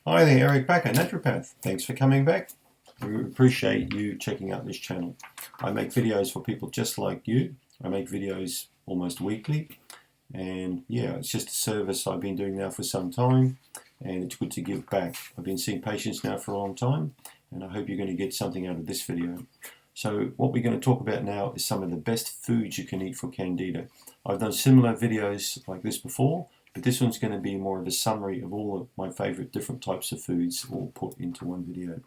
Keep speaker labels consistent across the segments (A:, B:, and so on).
A: Hi there, Eric Bakker, naturopath. Thanks for coming back. We appreciate you checking out this channel. I make videos for people just like you. I make videos almost weekly, and yeah, it's just a service I've been doing now for some time, and it's good to give back. I've been seeing patients now for a long time, and I hope you're going to get something out of this video. So what we're going to talk about now is some of the best foods you can eat for Candida. I've done similar videos like this before, but this one's going to be more of a summary of all of my favorite different types of foods all put into one video.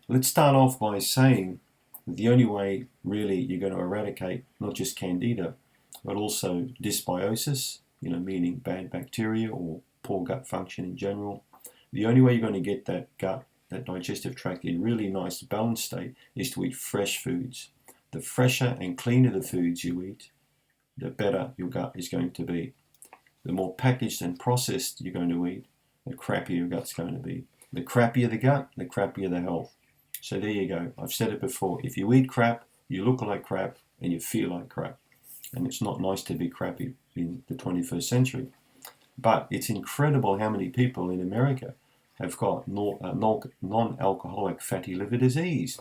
A: Let's start off by saying that the only way really you're going to eradicate not just Candida, but also dysbiosis, meaning bad bacteria or poor gut function in general. The only way you're going to get that gut, that digestive tract in really nice balanced state is to eat fresh foods. The fresher and cleaner the foods you eat, the better your gut is going to be. The more packaged and processed you're going to eat, the crappier your gut's going to be. The crappier the gut, the crappier the health. So there you go. I've said it before. If you eat crap, you look like crap, and you feel like crap. And it's not nice to be crappy in the 21st century. But it's incredible how many people in America have got non-alcoholic fatty liver disease.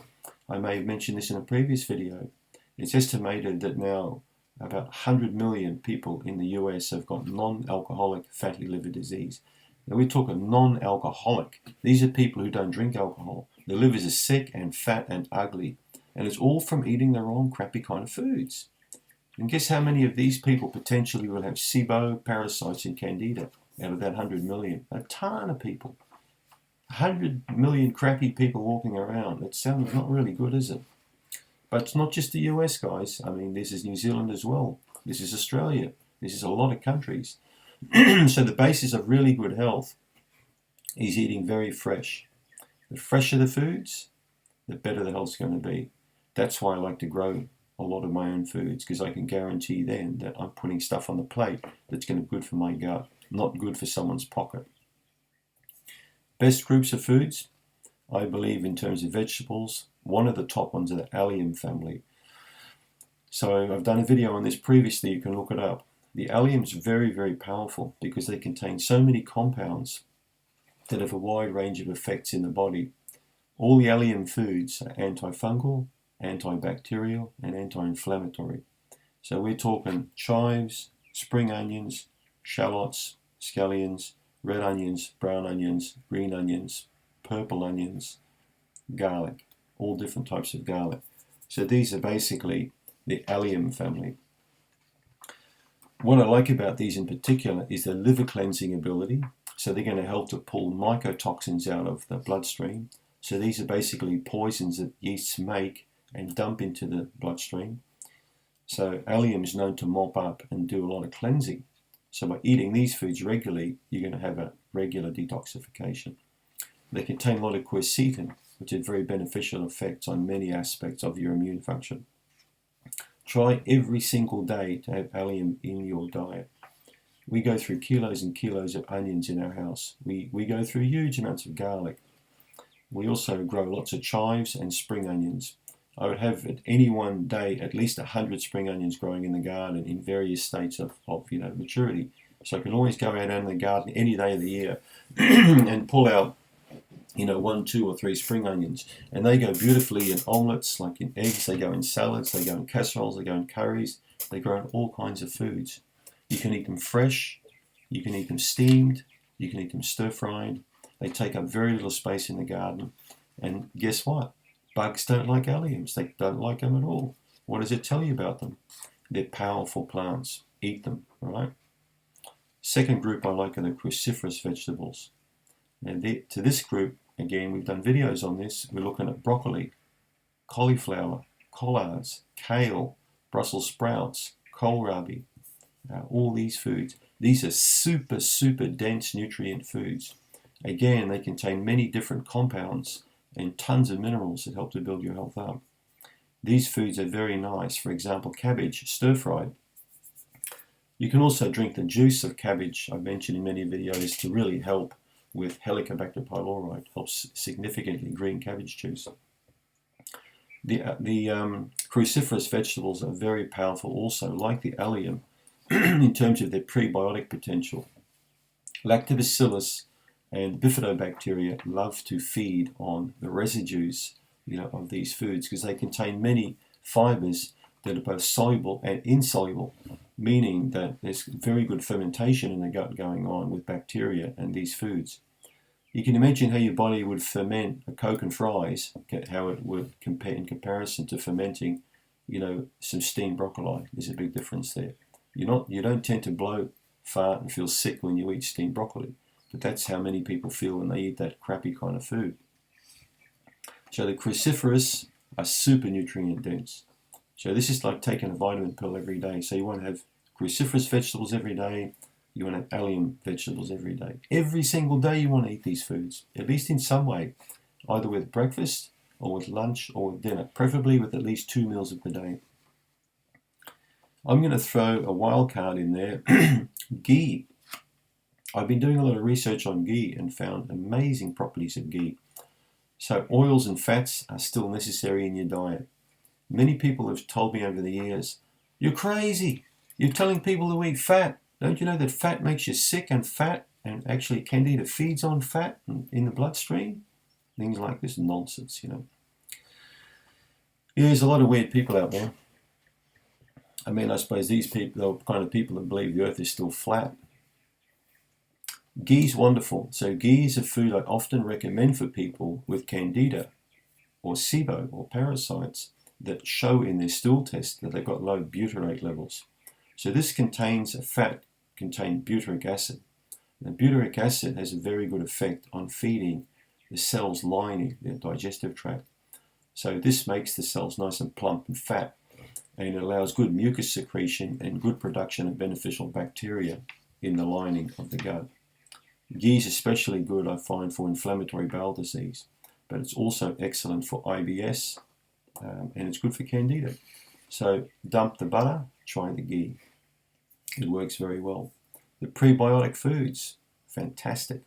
A: I may have mentioned this in a previous video. It's estimated that now about 100 million people in the US have got non-alcoholic fatty liver disease. Now we're talking non-alcoholic. These are people who don't drink alcohol. Their livers are sick and fat and ugly. And it's all from eating the wrong crappy kind of foods. And guess how many of these people potentially will have SIBO, parasites, and Candida out of that 100 million? A ton of people. 100 million crappy people walking around. It sounds not really good, is it? But it's not just the US, guys. I mean, this is New Zealand as well. This is Australia. This is a lot of countries. So the basis of really good health is eating very fresh. The fresher the foods, the better the health's going to be. That's why I like to grow a lot of my own foods, because I can guarantee then that I'm putting stuff on the plate that's going to be good for my gut, not good for someone's pocket. Best groups of foods, I believe, in terms of vegetables, one of the top ones are the Allium family. So I've done a video on this previously, you can look it up. The Alliums are very, very powerful because they contain so many compounds that have a wide range of effects in the body. All the Allium foods are antifungal, antibacterial, and anti-inflammatory. So we're talking chives, spring onions, shallots, scallions, red onions, brown onions, green onions, purple onions, garlic, all different types of garlic. So these are basically the Allium family. What I like about these in particular is their liver cleansing ability. So they're going to help to pull mycotoxins out of the bloodstream. So these are basically poisons that yeasts make and dump into the bloodstream. So Allium is known to mop up and do a lot of cleansing. So by eating these foods regularly, you're going to have a regular detoxification. They contain a lot of quercetin, which has very beneficial effects on many aspects of your immune function. Try every single day to have Allium in your diet. We go through kilos and kilos of onions in our house. We go through huge amounts of garlic. We also grow lots of chives and spring onions. I would have at any one day at least 100 spring onions growing in the garden in various states of maturity. So I can always go out in the garden any day of the year and pull out 1, 2, or 3 spring onions, and they go beautifully in omelettes, like in eggs. They go in salads, they go in casseroles, they go in curries, they grow in all kinds of foods. You can eat them fresh, you can eat them steamed, you can eat them stir-fried. They take up very little space in the garden, and guess what? Bugs don't like Alliums. They don't like them at all. What does it tell you about them? They're powerful plants. Eat them, right? Second group I like are the cruciferous vegetables. Now to this group, again, we've done videos on this. We're looking at broccoli, cauliflower, collards, kale, Brussels sprouts, kohlrabi, all these foods. These are super, super dense nutrient foods. Again, they contain many different compounds and tons of minerals that help to build your health up. These foods are very nice. For example, cabbage, stir-fried. You can also drink the juice of cabbage, I've mentioned in many videos, to really help with Helicobacter pylori. Helps significantly, green cabbage juice. The cruciferous vegetables are very powerful also, like the Allium, in terms of their prebiotic potential. Lactobacillus And bifidobacteria love to feed on the residues, of these foods, because they contain many fibers that are both soluble and insoluble, meaning that there's very good fermentation in the gut going on with bacteria and these foods. You can imagine how your body would ferment a Coke and fries, how it would compare in comparison to fermenting, some steamed broccoli. There's a big difference there. You don't tend to bloat, fart, and feel sick when you eat steamed broccoli, but that's how many people feel when they eat that crappy kind of food. So the cruciferous are super nutrient dense. So this is like taking a vitamin pill every day. So you want to have cruciferous vegetables every day. You want to have allium vegetables every day. Every single day you want to eat these foods, at least in some way, either with breakfast or with lunch or with dinner, preferably with at least 2 meals of the day. I'm going to throw a wild card in there, ghee. I've been doing a lot of research on ghee and found amazing properties of ghee. So oils and fats are still necessary in your diet. Many people have told me over the years, "You're crazy. You're telling people to eat fat. Don't you know that fat makes you sick and fat, and actually Candida feeds on fat in the bloodstream?" Things like this nonsense, Yeah, there's a lot of weird people out there. I mean, I suppose these people are the kind of people that believe the earth is still flat. Ghee's wonderful. So ghee is a food I often recommend for people with Candida or SIBO or parasites that show in their stool test that they've got low butyrate levels. So this contains a fat containing butyric acid. And butyric acid has a very good effect on feeding the cells lining the digestive tract. So this makes the cells nice and plump and fat, and it allows good mucus secretion and good production of beneficial bacteria in the lining of the gut. Ghee is especially good, I find, for inflammatory bowel disease, but it's also excellent for IBS, and it's good for Candida. So dump the butter, try the ghee. It works very well. The prebiotic foods, fantastic.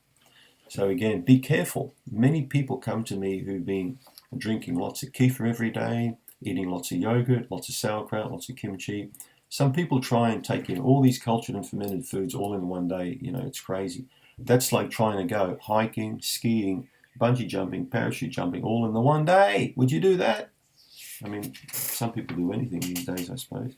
A: So again, be careful. Many people come to me who've been drinking lots of kefir every day, eating lots of yogurt, lots of sauerkraut, lots of kimchi. Some people try and take in all these cultured and fermented foods all in one day. It's crazy. That's like trying to go hiking, skiing, bungee jumping, parachute jumping all in the one day. Would you do that? I mean, some people do anything these days, I suppose.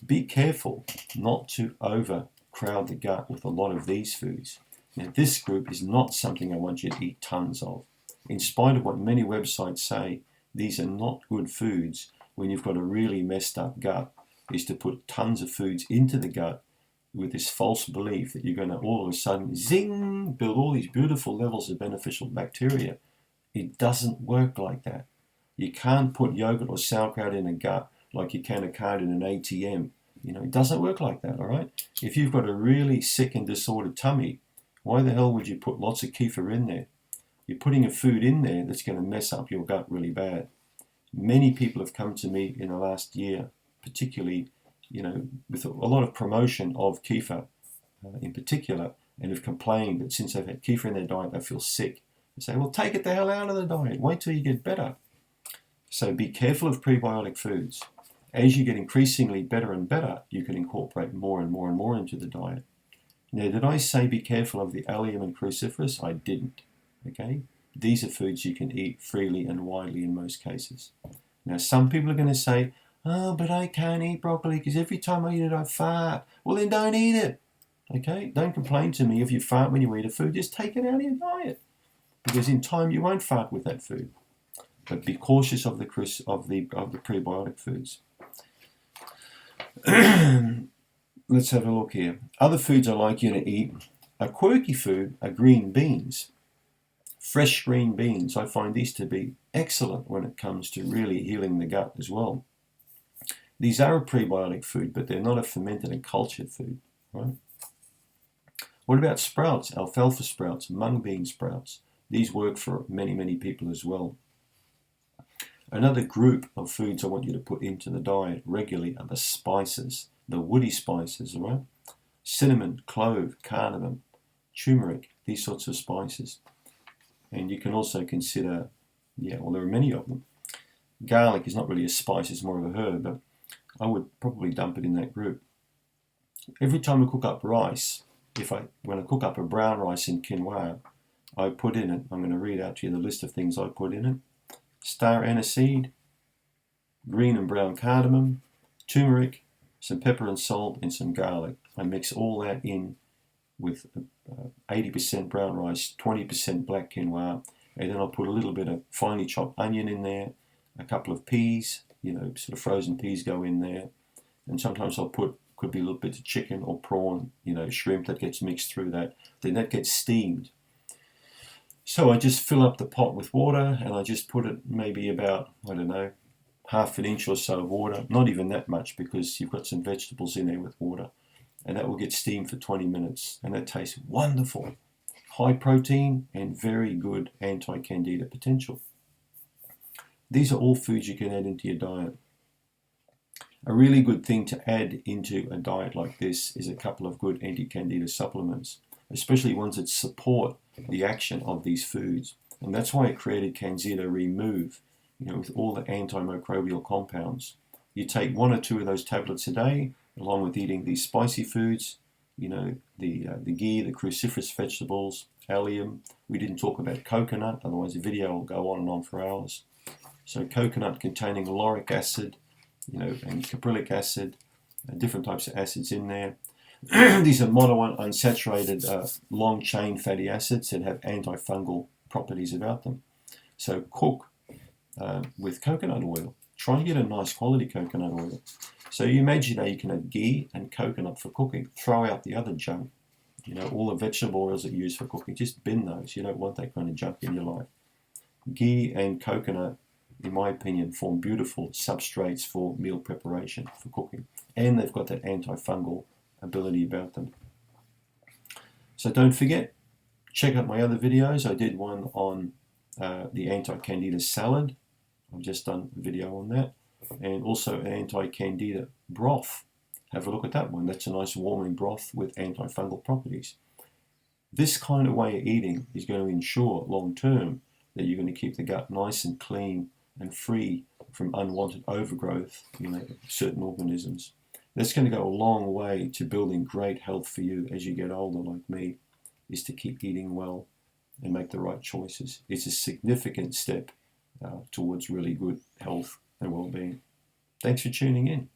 A: Be careful not to overcrowd the gut with a lot of these foods. Now, this group is not something I want you to eat tons of. In spite of what many websites say, these are not good foods when you've got a really messed up gut, is to put tons of foods into the gut with this false belief that you're going to all of a sudden, zing, build all these beautiful levels of beneficial bacteria. It doesn't work like that. You can't put yogurt or sauerkraut in a gut like you can a card in an ATM. It doesn't work like that, all right? If you've got a really sick and disordered tummy, why the hell would you put lots of kefir in there? You're putting a food in there that's going to mess up your gut really bad. Many people have come to me in the last year, particularly, with a lot of promotion of kefir in particular, and have complained that since they've had kefir in their diet, they feel sick. They say, well, take it the hell out of the diet. Wait till you get better. So be careful of prebiotic foods. As you get increasingly better and better, you can incorporate more and more and more into the diet. Now, did I say be careful of the allium and cruciferous? I didn't. Okay? These are foods you can eat freely and widely in most cases. Now, some people are going to say, oh, but I can't eat broccoli because every time I eat it, I fart. Well, then don't eat it. Okay? Don't complain to me if you fart when you eat a food. Just take it out of your diet. Because in time, you won't fart with that food. But be cautious of the prebiotic foods. Let's have a look here. Other foods I like you to eat. A quirky food are green beans. Fresh green beans. I find these to be excellent when it comes to really healing the gut as well. These are a prebiotic food, but they're not a fermented and cultured food, right? What about sprouts? Alfalfa sprouts, mung bean sprouts. These work for many, many people as well. Another group of foods I want you to put into the diet regularly are the spices, the woody spices, right? Cinnamon, clove, cardamom, turmeric, these sorts of spices. And you can also consider, there are many of them. Garlic is not really a spice, it's more of a herb, but I would probably dump it in that group. Every time I cook up rice, when I cook up a brown rice in quinoa, I put in it, I'm going to read out to you the list of things I put in it. Star aniseed, green and brown cardamom, turmeric, some pepper and salt, and some garlic. I mix all that in with 80% brown rice, 20% black quinoa, and then I'll put a little bit of finely chopped onion in there, a couple of peas, sort of frozen peas go in there, and sometimes I'll put, could be a little bit of chicken or prawn, shrimp that gets mixed through that. Then that gets steamed. So I just fill up the pot with water, and I just put it maybe about, I don't know, half an inch or so of water, not even that much because you've got some vegetables in there with water, and that will get steamed for 20 minutes, and that tastes wonderful. High protein and very good anti-candida potential. These are all foods you can add into your diet. A really good thing to add into a diet like this is a couple of good anti-candida supplements, especially ones that support the action of these foods. And that's why I created Candida Remove, with all the antimicrobial compounds. You take 1 or 2 of those tablets a day, along with eating these spicy foods, the ghee, the cruciferous vegetables, allium. We didn't talk about coconut, otherwise the video will go on and on for hours. So coconut containing lauric acid, and caprylic acid, different types of acids in there. These are monounsaturated long-chain fatty acids that have antifungal properties about them. So cook with coconut oil. Try and get a nice quality coconut oil. So you imagine that you can have ghee and coconut for cooking. Throw out the other junk. All the vegetable oils that you use for cooking, just bin those. You don't want that kind of junk in your life. Ghee and coconut, in my opinion, form beautiful substrates for meal preparation, for cooking. And they've got that antifungal ability about them. So don't forget, check out my other videos. I did one on the anti-candida salad. I've just done a video on that. And also an anti-candida broth. Have a look at that one. That's a nice warming broth with antifungal properties. This kind of way of eating is going to ensure long term that you're going to keep the gut nice and clean and free from unwanted overgrowth, certain organisms. That's going to go a long way to building great health for you as you get older, like me, is to keep eating well and make the right choices. It's a significant step towards really good health and well-being. Thanks for tuning in.